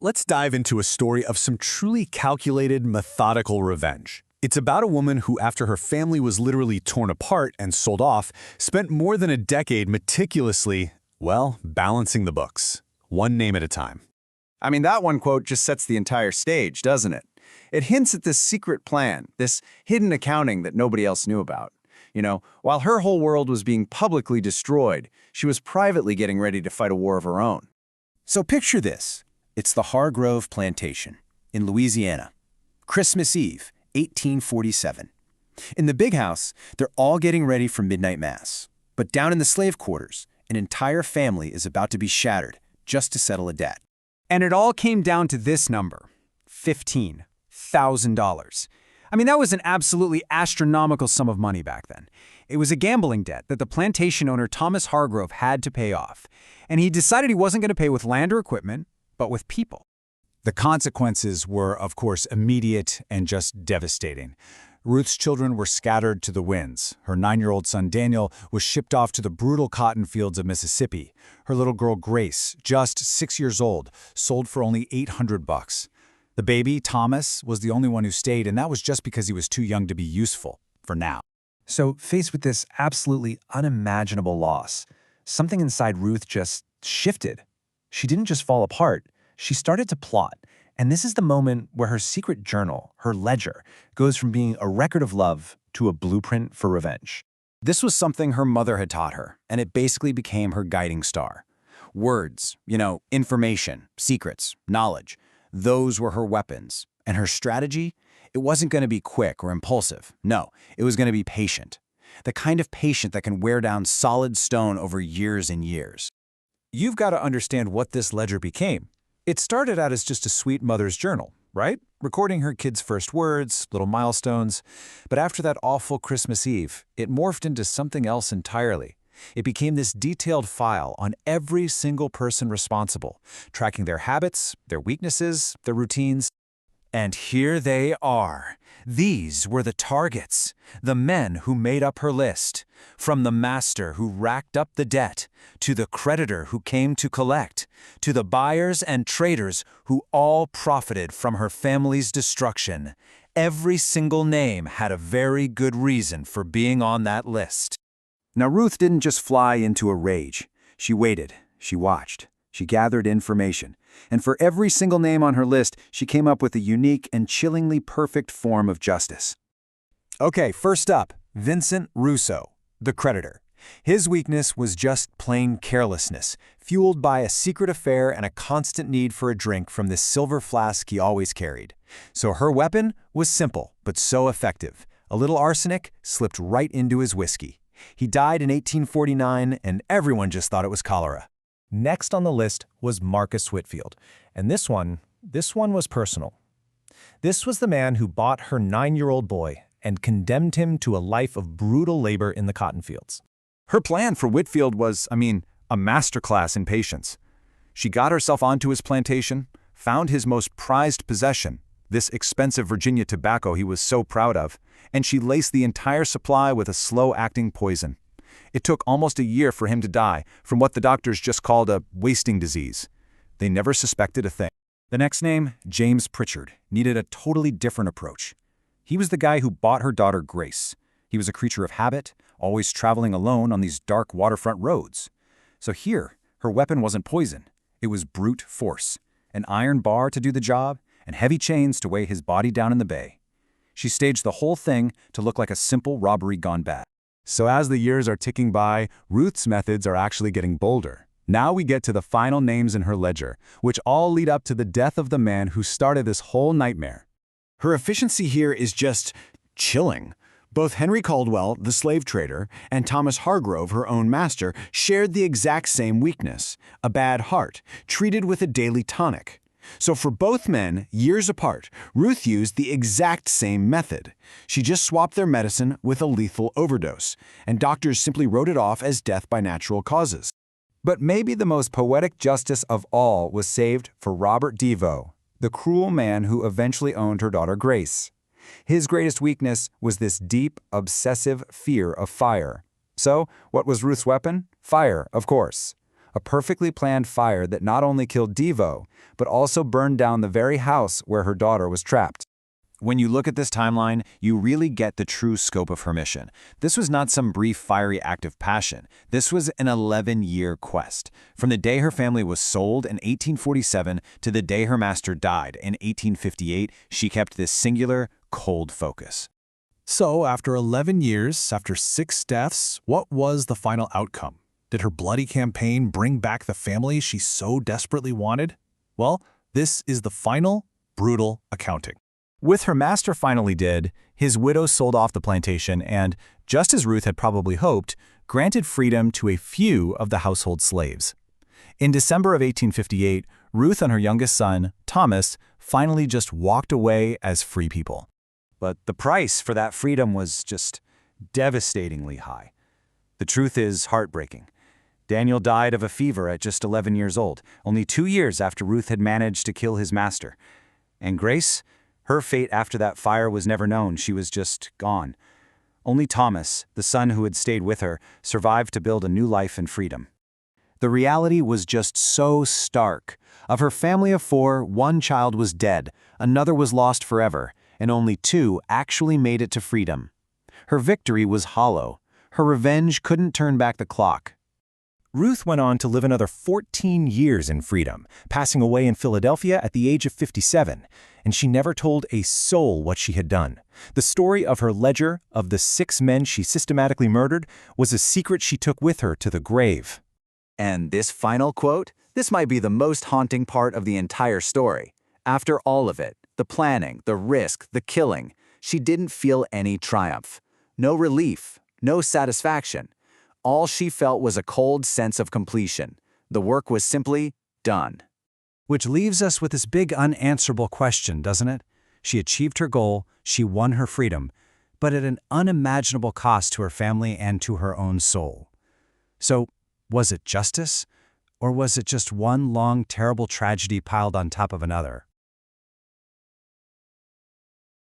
let's dive into a story of some truly calculated, methodical revenge. It's about a woman who, after her family was literally torn apart and sold off, spent more than a decade meticulously, well, balancing the books, one name at a time. I mean, that one quote just sets the entire stage, doesn't it? It hints at this secret plan, this hidden accounting that nobody else knew about. While her whole world was being publicly destroyed, she was privately getting ready to fight a war of her own. So picture this. It's the Hargrove Plantation in Louisiana. Christmas Eve, 1847. In the big house, they're all getting ready for midnight mass. But down in the slave quarters, an entire family is about to be shattered just to settle a debt. And it all came down to this number, $15,000. I mean, that was an absolutely astronomical sum of money back then. It was a gambling debt that the plantation owner Thomas Hargrove had to pay off. And he decided he wasn't going to pay with land or equipment, but with people. The consequences were, of course, immediate and just devastating. Ruth's children were scattered to the winds. Her 9-year-old son Daniel was shipped off to the brutal cotton fields of Mississippi. Her little girl Grace, just 6 years old, sold for only $800. The baby, Thomas, was the only one who stayed, and that was just because he was too young to be useful, for now. So, faced with this absolutely unimaginable loss, something inside Ruth just shifted. She didn't just fall apart, she started to plot. And this is the moment where her secret journal, her ledger, goes from being a record of love to a blueprint for revenge. This was something her mother had taught her, and it basically became her guiding star. Words, information, secrets, knowledge, those were her weapons. And her strategy? It wasn't going to be quick or impulsive. No, it was going to be patient. The kind of patient that can wear down solid stone over years and years. You've got to understand what this ledger became. It started out as just a sweet mother's journal, right? Recording her kids' first words, little milestones. But after that awful Christmas Eve, it morphed into something else entirely. It became this detailed file on every single person responsible, tracking their habits, their weaknesses, their routines. And here they are. These were the targets, the men who made up her list, from the master who racked up the debt, to the creditor who came to collect, to the buyers and traders who all profited from her family's destruction. Every single name had a very good reason for being on that list. Now, Ruth didn't just fly into a rage. She waited, she watched, she gathered information. And for every single name on her list, she came up with a unique and chillingly perfect form of justice. Okay, first up, Vincent Russo, the creditor. His weakness was just plain carelessness, fueled by a secret affair and a constant need for a drink from this silver flask he always carried. So her weapon was simple, but so effective. A little arsenic slipped right into his whiskey. He died in 1849, and everyone just thought it was cholera. Next on the list was Marcus Whitfield, and this one was personal. This was the man who bought her 9-year-old boy and condemned him to a life of brutal labor in the cotton fields. Her plan for Whitfield was, a masterclass in patience. She got herself onto his plantation, found his most prized possession, this expensive Virginia tobacco he was so proud of, and she laced the entire supply with a slow-acting poison. It took almost a year for him to die from what the doctors just called a wasting disease. They never suspected a thing. The next name, James Pritchard, needed a totally different approach. He was the guy who bought her daughter Grace. He was a creature of habit, always traveling alone on these dark waterfront roads. So here, her weapon wasn't poison. It was brute force. An iron bar to do the job, and heavy chains to weigh his body down in the bay. She staged the whole thing to look like a simple robbery gone bad. So as the years are ticking by, Ruth's methods are actually getting bolder. Now we get to the final names in her ledger, which all lead up to the death of the man who started this whole nightmare. Her efficiency here is just chilling. Both Henry Caldwell, the slave trader, and Thomas Hargrove, her own master, shared the exact same weakness, a bad heart, treated with a daily tonic. So for both men, years apart, Ruth used the exact same method. She just swapped their medicine with a lethal overdose, and doctors simply wrote it off as death by natural causes. But maybe the most poetic justice of all was saved for Robert Devo, the cruel man who eventually owned her daughter Grace. His greatest weakness was this deep, obsessive fear of fire. So, what was Ruth's weapon? Fire, of course. A perfectly planned fire that not only killed Devo, but also burned down the very house where her daughter was trapped. When you look at this timeline, you really get the true scope of her mission. This was not some brief, fiery act of passion. This was an 11-year quest. From the day her family was sold in 1847 to the day her master died in 1858, she kept this singular, cold focus. So, after 11 years, after 6 deaths, what was the final outcome? Did her bloody campaign bring back the family she so desperately wanted? Well, this is the final, brutal accounting. With her master finally dead, his widow sold off the plantation and, just as Ruth had probably hoped, granted freedom to a few of the household slaves. In December of 1858, Ruth and her youngest son, Thomas, finally just walked away as free people. But the price for that freedom was just devastatingly high. The truth is heartbreaking. Daniel died of a fever at just 11 years old, only 2 years after Ruth had managed to kill his master. And Grace? Her fate after that fire was never known. She was just gone. Only Thomas, the son who had stayed with her, survived to build a new life and freedom. The reality was just so stark. Of her family of 4, 1 child was dead, another was lost forever, and only 2 actually made it to freedom. Her victory was hollow. Her revenge couldn't turn back the clock. Ruth went on to live another 14 years in freedom, passing away in Philadelphia at the age of 57, and she never told a soul what she had done. The story of her ledger, of the 6 men she systematically murdered, was a secret she took with her to the grave. And this final quote, this might be the most haunting part of the entire story. After all of it, the planning, the risk, the killing, she didn't feel any triumph. No relief, no satisfaction. All she felt was a cold sense of completion. The work was simply done. Which leaves us with this big unanswerable question, doesn't it? She achieved her goal, she won her freedom, but at an unimaginable cost to her family and to her own soul. So, was it justice? Or was it just one long, terrible tragedy piled on top of another?